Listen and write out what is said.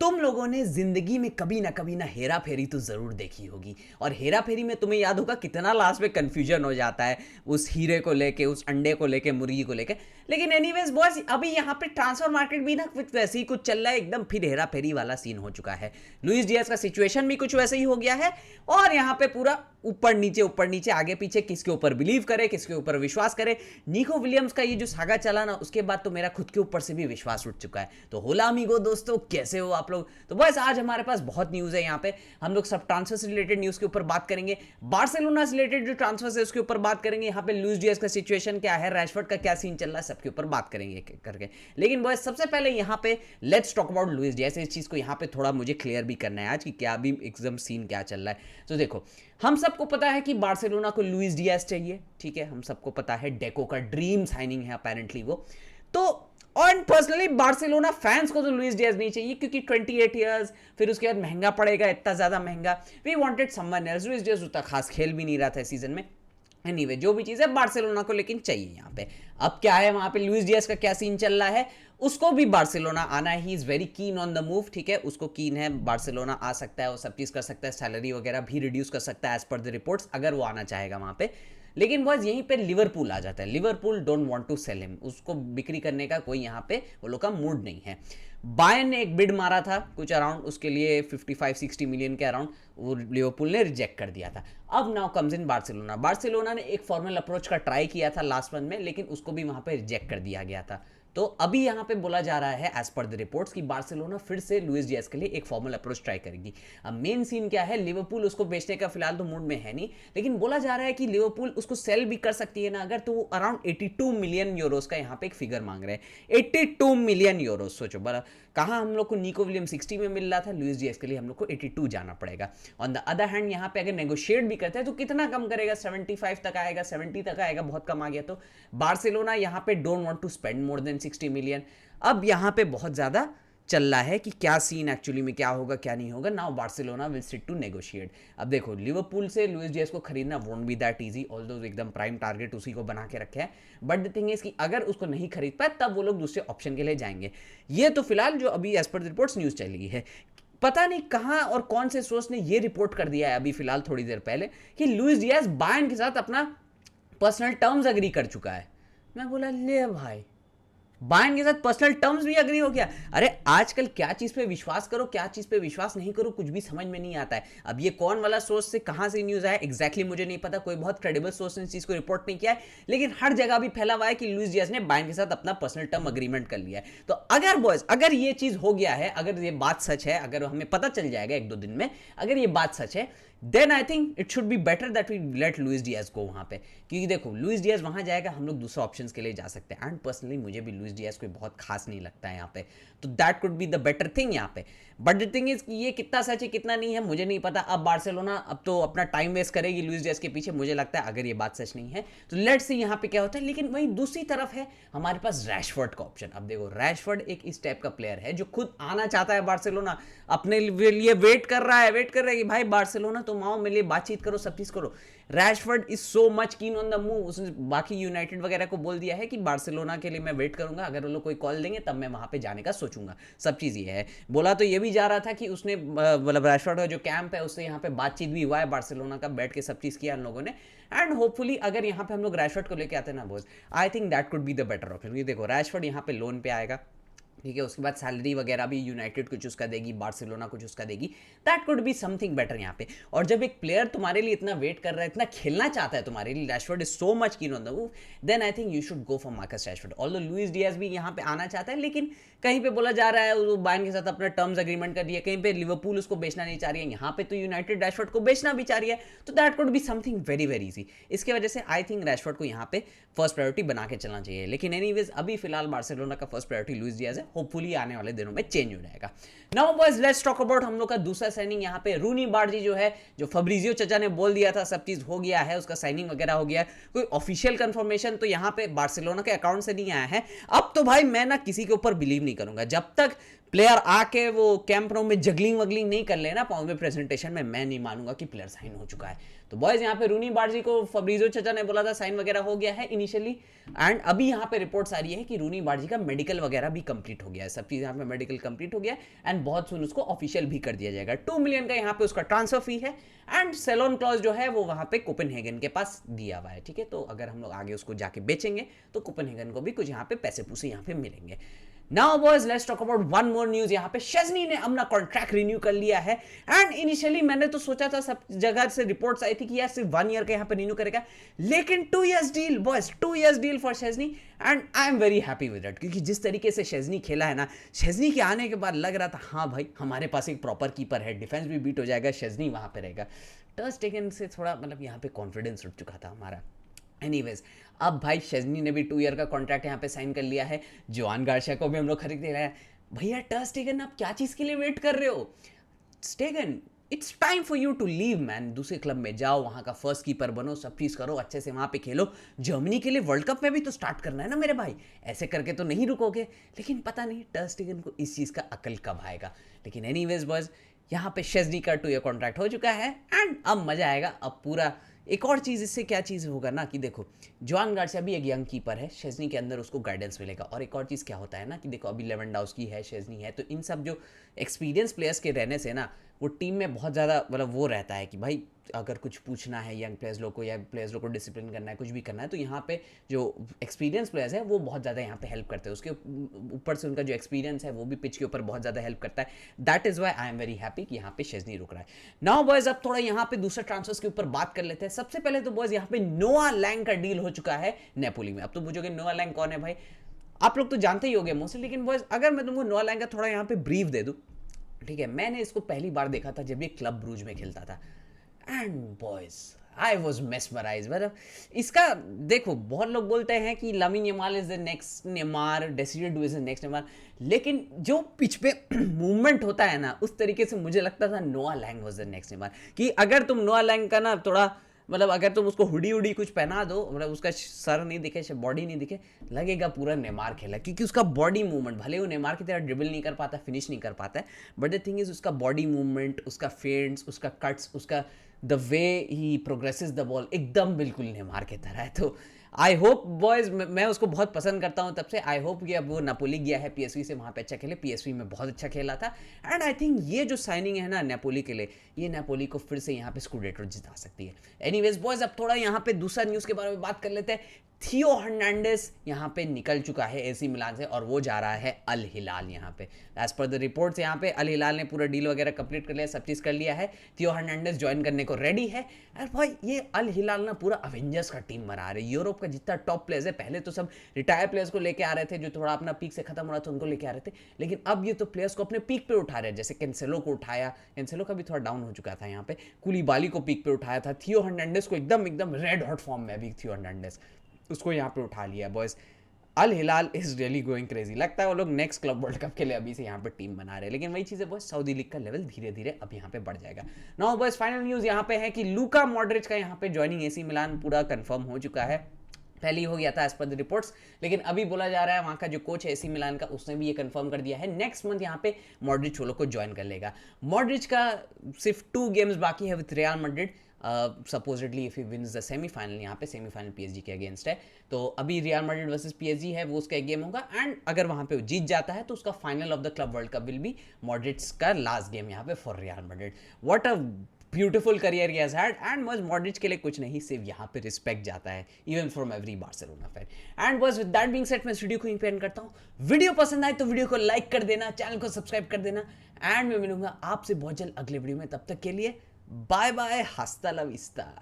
तुम लोगों ने जिंदगी में कभी ना हेरा फेरी तो जरूर देखी होगी। और हेरा फेरी में तुम्हें याद होगा कितना लास्ट में कंफ्यूजन हो जाता है उस हीरे को लेके, उस अंडे को लेके, मुर्गी को लेके। लेकिन एनीवेज बॉयज, अभी यहाँ पे ट्रांसफर मार्केट भी ना कुछ वैसे ही कुछ चल रहा है, एकदम फिर हेरा फेरी वाला सीन हो चुका है। लुइस डियाज का सिचुएशन भी कुछ वैसे ही हो गया है। और यहाँ पे पूरा ऊपर नीचे आगे पीछे, किसके ऊपर बिलीव करे, किसके ऊपर विश्वास करे। निको विलियम्स का ये जो सागा चला ना, उसके बाद तो मेरा खुद के ऊपर से भी विश्वास उठ चुका है। तो होला अमीगो दोस्तों, कैसे हो आप लोग? तो बस आज हमारे पास बहुत न्यूज़ है। यहाँ पे हम लोग सब ट्रांसफर से रिलेटेड न्यूज़ के ऊपर बात करेंगे, बार्सिलोना से रिलेटेड जो ट्रांसफर है उसके ऊपर बात करेंगे, यहाँ पे लुइस डियाज का सिचुएशन क्या है, रैशफोर्ड का क्या सीन चल रहा है, सबके ऊपर बात करेंगे करके। लेकिन बस सबसे पहले यहाँ पे let's talk about Luis Diaz. इस चीज़ को यहाँ पे थोड़ा मुझे क्लियर भी करना है आज कि क्या भी एकदम सीन क्या चल रहा है। तो देखो, हम सबको पता है कि बार्सिलोना को लुइस डियाज चाहिए, ठीक है, हम सबको पता है। डेको का ड्रीम साइनिंग है अपेरेंटली वो तो। और पर्सनली बार्सिलोना फैंस को तो लुइस डियाज नहीं चाहिए, क्योंकि 28 इयर्स, फिर उसके बाद महंगा पड़ेगा, इतना ज़्यादा महंगा। We wanted someone else. Luis Diaz उतना खास खेल भी नहीं रहा था इस सीजन में। एनीवे, जो भी चीज़ है बार्सिलोना को लेकिन चाहिए यहाँ पे। अब क्या है वहाँ पे, लुइस डियाज का क्या सीन चल रहा है, उसको भी बार्सिलोना आना है। He is very keen on the move, ठीक है, उसको कीन है, बार्सिलोना आ सकता है, वो सब चीज़ कर सकता है, सैलरी वगैरह भी रिड्यूस कर सकता है एज पर द रिपोर्ट्स, अगर वो आना चाहेगा वहाँ पे। लेकिन बस यहीं पे लिवरपूल आ जाता है। Liverpool don't want to sell him, उसको बिक्री करने का कोई यहाँ पे वो लोग का मूड नहीं है। बायर्न ने एक बिड मारा था कुछ अराउंड उसके लिए 55-60 मिलियन के अराउंड, वो लिवरपूल ने रिजेक्ट कर दिया था। अब now comes in Barcelona. Barcelona ने एक फॉर्मल अप्रोच का ट्राई किया था लास्ट मंथ में, लेकिन उसको भी वहाँ पे रिजेक्ट कर दिया गया था। तो अभी यहाँ पे बोला जा रहा है एज पर द रिपोर्ट्स कि बार्सिलोना फिर से लुइस डियाज के लिए एक फॉर्मल अप्रोच ट्राई करेगी। अब मेन सीन क्या है, लिवरपूल उसको बेचने का फिलहाल तो मूड में है नहीं, लेकिन बोला जा रहा है कि लिवरपूल उसको सेल भी कर सकती है ना अगर, तो वो अराउंड 82 मिलियन यूरोस का यहाँ पे एक फिगर मांग रहे हैं। 82 मिलियन यूरोस, सोचो बड़ा, कहाँ हम लोग को निको विलियम 60 में मिल रहा था, लुइस डियाज के लिए हम लोग को 82 जाना पड़ेगा। ऑन द अदर हैंड यहाँ पे अगर नेगोशिएट भी करते हैं तो कितना कम करेगा, 75 तक आएगा, 70 तक आएगा, बहुत कम आ गया। तो बार्सिलोना यहाँ पे don't want to spend more than 60 million. अब यहाँ पे बहुत ज़्यादा चल रहा है कि क्या सीन एक्चुअली में क्या होगा क्या नहीं होगा। Now Barcelona will sit to negotiate. अब देखो, लिवरपूल से लुइस डियाज को खरीदना won't be that easy, although एकदम प्राइम टारगेट उसी को बना के रखे है। बट द थिंग इज कि अगर उसको नहीं खरीद पाए तब वो लोग दूसरे ऑप्शन के लिए जाएंगे। ये तो फिलहाल जो अभी as per the reports news चली है। पता नहीं कहाँ और कौन से सोर्स ने ये रिपोर्ट कर दिया है अभी फिलहाल थोड़ी देर पहले कि लुइस डियाज बायर्न के साथ अपना पर्सनल टर्म्स एग्री कर चुका है। मैं बोला ले भाई, बायर्न के साथ पर्सनल टर्म्स भी अग्री हो गया। अरे आजकल क्या चीज़ पे विश्वास करो, क्या चीज़ पे विश्वास नहीं करो, कुछ भी समझ में नहीं आता है। अब ये कौन वाला सोर्स से कहाँ से न्यूज़ आया एग्जैक्टली मुझे नहीं पता, कोई बहुत क्रेडिबल सोर्स ने इस चीज़ को रिपोर्ट नहीं किया है, लेकिन हर जगह भी फैला हुआ है कि लुइस डियाज ने बायर्न के साथ अपना पर्सनल टर्म अग्रीमेंट कर लिया है। तो अगर बॉयज, अगर ये चीज़ हो गया है, अगर ये बात सच है, अगर हमें पता चल जाएगा 1-2 दिन में, अगर ये बात सच है, then I think it should be better that we let Luis Diaz go वहाँ पे। क्योंकि देखो, लुइस डियाज वहाँ जाएगा, हम लोग दूसरा ऑप्शंस के लिए जा सकते हैं। एंड पर्सनली मुझे भी लुइस डियाज कोई बहुत खास नहीं लगता है यहाँ पे, तो that could be the better thing यहाँ पे। बट द थिंग इज कि ये कितना सच है कितना नहीं है मुझे नहीं पता। अब बार्सिलोना अब तो अपना टाइम वेस्ट करेगी लुइस डियाज के पीछे, मुझे लगता है अगर ये बात सच नहीं है तो लेट्स सी यहाँ पे क्या होता है। लेकिन वहीं दूसरी तरफ है हमारे पास रैशफोर्ड का ऑप्शन। अब देखो, रैशफोर्ड एक इस टाइप का प्लेयर है जो खुद आना चाहता है बार्सिलोना, अपने लिए वेट कर रहा है कि भाई बार्सिलोना तुम आओ, मेरे लिए बातचीत करो, सब चीज करो। Rashford is so much keen on the move, उसने बाकी यूनाइटेड वगैरह को बोल दिया है कि बार्सिलोना के लिए मैं वेट करूंगा, अगर वो लोग कोई कॉल देंगे तब मैं वहां पे जाने का सोचूंगा। सब चीज़ ये है। बोला तो ये भी जा रहा था कि उसने मतलब रैशफोर्ड का जो कैंप है उससे यहाँ पे बातचीत भी हुआ है बार्सिलोना का, बैठ के सब चीज़ किया उन लोगों ने। एंड होपफुली अगर यहाँ पे हम लोग रैशफोर्ड को लेके आते हैं ना बोझ, I think that could be the better option. देखो, रैशफोर्ड यहाँ पे लोन पे आएगा, ठीक है, उसके बाद सैलरी वगैरह भी यूनाइटेड कुछ उसका देगी, बार्सिलोना कुछ उसका देगी, that could be something better यहाँ पे। और जब एक प्लेयर तुम्हारे लिए इतना वेट कर रहा है, इतना खेलना चाहता है तुम्हारे लिए, Rashford is so much keen on the move, then I think you should go for Marcus Rashford. Although Luis Diaz भी यहाँ पे आना चाहता है, लेकिन कहीं पे बोला जा रहा है वो बायर्न के साथ अपना टर्म्स एग्रीमेंट कर दिया, कहीं पे लिवरपूल उसको बेचना नहीं चाह रही है, यहाँ पे तो यूनाइटेड रैशफोर्ड को बेचना भी चाह रही है, तो that could be something very very easy. इसके वजह से आई थिंक रैशफोर्ड को यहाँ पे फर्स्ट प्रायोरिटी बना के चलना चाहिए। लेकिन एनीवेज अभी फिलहाल बार्सिलोना का फर्स्ट प्रायोरिटी लुइस डियाज है, होपफुली आने वाले दिनों में चेंज हो जाएगा। Now boys, let's talk about हम लोग का दूसरा साइनिंग यहाँ पे रूनी बार्जी जो है, जो फब्रिजियो चचा ने बोल दिया था सब चीज हो गया है, उसका साइनिंग वगैरह हो गया है। कोई ऑफिशियल कंफर्मेशन तो यहाँ पे बार्सिलोना के अकाउंट से नहीं आया है। अब तो भाई मैं ना किसी के ऊपर बिलीव नहीं करूंगा, जब तक प्लेयर आके वो कैंप नो में जगलिंग वगलिंग नहीं कर लेना पाँव में प्रेजेंटेशन में, मैं नहीं मानूंगा कि प्लेयर साइन हो चुका है। तो बॉयज यहाँ पे रूनी बार्जी को फब्रिजो चचा ने बोला था साइन वगैरह हो गया है इनिशियली, एंड अभी यहाँ पे रिपोर्ट्स आ रही है कि रूनी बार्जी का मेडिकल वगैरह भी कंप्लीट हो गया है, सब चीज़ यहाँ पे मेडिकल कंप्लीट हो गया है, एंड बहुत सुन उसको ऑफिशियल भी कर दिया जाएगा। 2 मिलियन का यहाँ पे उसका ट्रांसफर फी है, एंड सेलोन क्लॉज जो है वो वहाँ पे कोपेनहेगन के पास दिया हुआ है, ठीक है। तो अगर हम लोग आगे उसको जाके बेचेंगे तो कोपेनहेगन को भी कुछ यहाँ पे पैसे पूसे यहाँ पे मिलेंगे। Now boys let's talk about one more news. यहाँ पे शेज़नी ने अपना कॉन्ट्रैक्ट रिन्यू कर लिया है, एंड इनिशियली मैंने तो सोचा था, सब जगह से रिपोर्ट्स आई थी कि यार सिर्फ 1 ईयर का यहाँ पे रिन्यू करेगा, लेकिन 2 years deal boys, 2 years deal for शेज़नी, and I am very happy with it, क्योंकि जिस तरीके से शेज़नी खेला है ना, शेज़नी के आने के बाद लग रहा था हाँ भाई हमारे पास एक प्रॉपर कीपर है, डिफेंस भी बीट हो जाएगा, शेज़नी वहाँ पे रहेगा। टर स्टेगन से थोड़ा मतलब यहाँ पे कॉन्फिडेंस उठ चुका था हमारा। एनीवेज अब भाई शेज़नी ने भी 2 ईयर का कॉन्ट्रैक्ट यहाँ पे साइन कर लिया है, जोआन गार्शिया को भी हम लोग खरीद रहे हैं। भैया टर स्टेगन आप क्या चीज़ के लिए वेट कर रहे हो? Stegen it's time for you to leave man, दूसरे क्लब में जाओ, वहाँ का फर्स्ट कीपर बनो, सब चीज़ करो, अच्छे से वहाँ पे खेलो, जर्मनी के लिए वर्ल्ड कप में भी तो स्टार्ट करना है ना मेरे भाई, ऐसे करके तो नहीं रुकोगे। लेकिन पता नहीं टर स्टेगन को इस चीज़ का अकल कब आएगा। लेकिन एनीवेज बॉयज यहाँ पे शेज़नी का 2 ईयर कॉन्ट्रैक्ट हो चुका है, एंड अब मज़ा आएगा। अब पूरा एक और चीज़ इससे क्या चीज़ होगा ना कि देखो जोआन गार्सिया भी एक यंग कीपर है, शेज़नी के अंदर उसको गाइडेंस मिलेगा। और एक और चीज़ क्या होता है ना कि देखो अभी लेवेंडोव्स्की है, शेज़नी है, तो इन सब जो एक्सपीरियंस प्लेयर्स के रहने से ना वो टीम में बहुत ज़्यादा मतलब वो रहता है कि भाई अगर कुछ पूछना है यंग प्लेयर्स लोग को या प्लेयर्स लोग को डिसिप्लिन करना है, कुछ भी करना है, तो यहाँ पे जो एक्सपीरियंस प्लेयर्स है वो बहुत ज़्यादा यहाँ पे हेल्प करते हैं। उसके ऊपर से उनका जो एक्सपीरियंस है वो भी पिच के ऊपर बहुत ज़्यादा हेल्प करता है। That is why I am very happy कि यहाँ पे शेज़नी रुक रहा है। नाउ बॉयज अब थोड़ा यहाँ पे दूसरे ट्रांसफर्स के ऊपर बात कर लेते हैं। सबसे पहले तो बॉयज यहाँ पे नोआ लैंग का डील हो चुका है नेपोली में। अब तो पूछोगे नोआ लैंग कौन है भाई, आप लोग तो जानते ही होंगे मोस्टली, लेकिन बॉयज अगर मैं तुमको नोआ लैंग का थोड़ा यहाँ पे ब्रीफ दे दूँ, ठीक है। मैंने इसको पहली बार देखा था जब ये क्लब ब्रूज में खेलता था, and boys I was mesmerize. मतलब इसका देखो बहुत लोग बोलते हैं कि Lamine Yamal is the next Neymar, Desire Doue is the next Neymar, लेकिन जो पिच पे मूवमेंट होता है ना उस तरीके से मुझे लगता था Noa Lang was the next Neymar. कि अगर तुम नोआ लैंग का ना थोड़ा मतलब अगर तुम उसको हुडी उडी कुछ पहना दो, मतलब उसका सर नहीं दिखे, बॉडी नहीं दिखे, लगेगा पूरा नेमार खेला, क्योंकि उसका बॉडी मूवमेंट, भले वो नेमार की तरह ड्रिबल नहीं कर पाता, फिनिश नहीं कर पाता है, बट द थिंग इज उसका बॉडी मूवमेंट, उसका फेंट्स, उसका कट्स, उसका the way he progresses the ball एकदम बिल्कुल नेमार की तरह है। तो आई होप बॉयज, मैं उसको बहुत पसंद करता हूँ तब से, आई होप कि अब वो नापोली गया है पीएसवी से, वहाँ पे अच्छा खेले, पीएसवी में बहुत अच्छा खेला था, एंड आई थिंक ये जो साइनिंग है ना नापोली के लिए, ये नापोली को फिर से यहाँ पे स्कूडेटो जिता सकती है। एनीवेज बॉयज अब थोड़ा यहाँ पे दूसरा न्यूज़ के बारे में बात कर लेते हैं। थियो हर्नांडेस यहाँ पे निकल चुका है एसी मिलान से और वो जा रहा है अल हिलाल। यहाँ पे एज पर द रिपोर्ट्स यहाँ पे अल हिलाल ने पूरा डील वगैरह कंप्लीट कर लिया, सब चीज़ कर लिया है, थियो हर्नांडेस ज्वाइन करने को रेडी है। और भाई ये अल हिलाल ना पूरा अवेंजर्स का टीम बना रहे, यूरोप का जितना टॉप प्लेयर्स है, पहले तो सब रिटायर प्लेयर्स को लेके आ रहे थे जो थोड़ा अपना पीक से खत्म हो रहा था उनको लेके आ रहे थे, लेकिन अब ये तो प्लेयर्स को अपने पीक पे उठा रहे हैं। जैसे कैंसेलो को उठाया, कैंसेलो का भी थोड़ा डाउन हो चुका था यहाँ पे, कुलीबाली को पीक पे उठाया था, थियो हर्नांडेस को एकदम रेड हॉट फॉर्म में अभी थियो हर्नांडेस, उसको यहाँ पे उठा लिया boys. Al Hilal is really going crazy, लगता है वो लोग नेक्स्ट क्लब वर्ल्ड कप के लिए अभी से यहाँ पे टीम बना रहे हैं। लेकिन वही चीज़ है बॉयज, सऊदी लीग का लेवल धीरे धीरे अब यहाँ पे बढ़ जाएगा। नाउ बॉयज फाइनल न्यूज़ यहाँ पे है कि लूका मॉड्रिच का यहाँ पे ज्वाइनिंग एसी मिलान पूरा कंफर्म हो चुका है। पहले ही हो गया था एज पर द रिपोर्ट्स, लेकिन अभी बोला जा रहा है वहाँ का जो कोच है एसी मिलान का, उसने भी ये कंफर्म कर दिया है नेक्स्ट मंथ यहाँ पे मॉड्रिच वो लोग को ज्वाइन कर लेगा। मॉड्रिच का सिर्फ 2 गेम्स बाकी है with real Madrid, supposedly if he wins the semifinal, यहाँ पे सेमीफाइनल पीएसजी के अगेंस्ट है, तो अभी रियल मैड्रिड वर्सेस पीएसजी है, वो उसका एक गेम होगा, एंड अगर वहाँ पे वो जीत जाता है तो उसका final of the club world cup will be Modric का लास्ट गेम यहाँ पे for real Madrid. What a beautiful career he has had, and बस मॉड्रिच के लिए कुछ नहीं, सिर्फ यहाँ पे रिस्पेक्ट जाता है even from every Barcelona fan. And बस विद दैट बीइंग सेड मैं इस वीडियो को यहीं पे एंड करता हूँ। वीडियो पसंद आए तो वीडियो को लाइक कर देना, चैनल को सब्सक्राइब कर देना, एंड मैं मिलूंगा आपसे बहुत जल्द अगले वीडियो में। तब तक के लिए बाय बाय, हस्ता ला विस्ता।